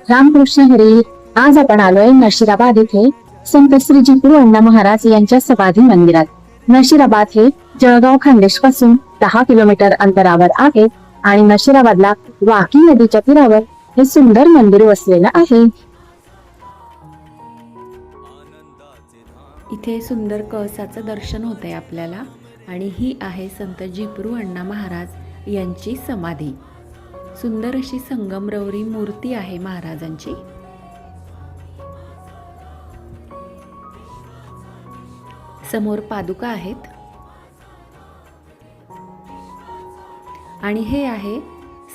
रामकृष्ण हरी. आज आपण आलोय नशिराबाद येथे संत श्री जिपरू अण्णा महाराज यांच्या समाधी मंदिरात. नशिराबाद हे जळगाव खान्देश पासून 10 किलोमीटर अंतरावर आहे आणि नशिराबादला वाकी नदीच्या तीरावर हे सुंदर मंदिर वसलेलं आहे. इथे सुंदर कळसाचं दर्शन होतंय आपल्याला आणि ही आहे संत जिपरू अण्णा महाराज यांची समाधी. सुंदर अशी संगमरवरी मूर्ती आहे महाराजांची. समोर पादुका आहेत आणि हे आहे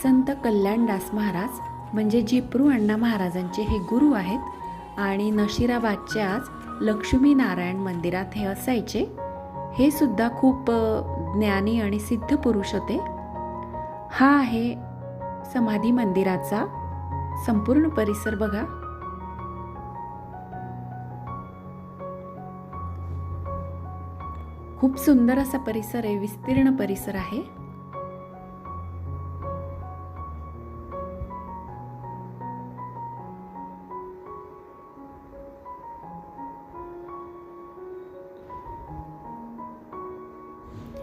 संत कल्याणदास महाराज, म्हणजे जिपरू अण्णा महाराजांचे हे गुरु आहेत आणि नशिराबादच्याच लक्ष्मी नारायण मंदिरात हे असायचे. हे सुद्धा खूप ज्ञानी आणि सिद्ध पुरुष होते. हा आहे समाधी मंदिराचा संपूर्ण परिसर बघा. खूप सुंदर असा परिसर आहे, विस्तीर्ण परिसर आहे.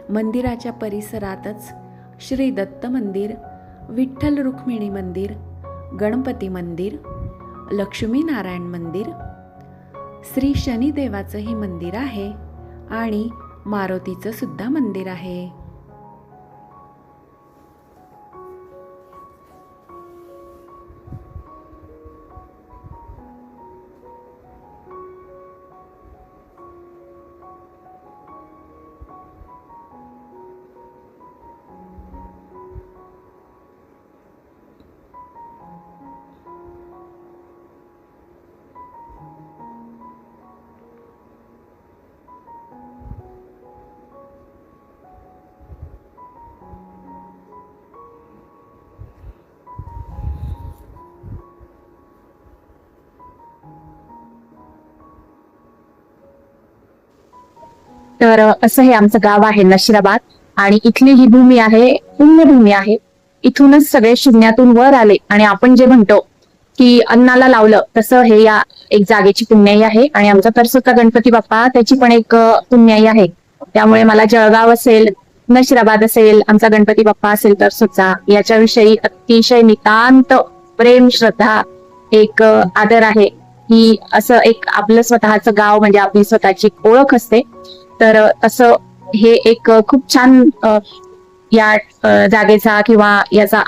मंदिराच्या परिसरातच श्री दत्त मंदिर, विठ्ठल रुक्मिणी मंदिर, गणपती मंदिर, लक्ष्मी नारायण मंदिर, श्री शनिदेवाचंही मंदिर आहे आणि मारुतीचं सुद्धा मंदिर आहे. तर असं हे आमचं गाव आहे नशिराबाद आणि इथली ही भूमी आहे, पुण्यभूमी आहे. इथूनच सगळे शून्यातून वर आले आणि आपण जे म्हणतो की अन्नाला लावलं तसं हे या एक जागेची पुण्याई आहे. आणि आमचा तरसोचा गणपती बाप्पा त्याची पण एक पुण्याई आहे. त्यामुळे मला जळगाव असेल, नशिराबाद असेल, आमचा गणपती बाप्पा असेल तरसोचा, याच्याविषयी अतिशय नितांत प्रेम, श्रद्धा, एक आदर आहे. ही असं एक आपलं स्वतःचं गाव म्हणजे आपली स्वतःची ओळख असते. तर असं हे एक खूप छान या जागेचा किंवा याचा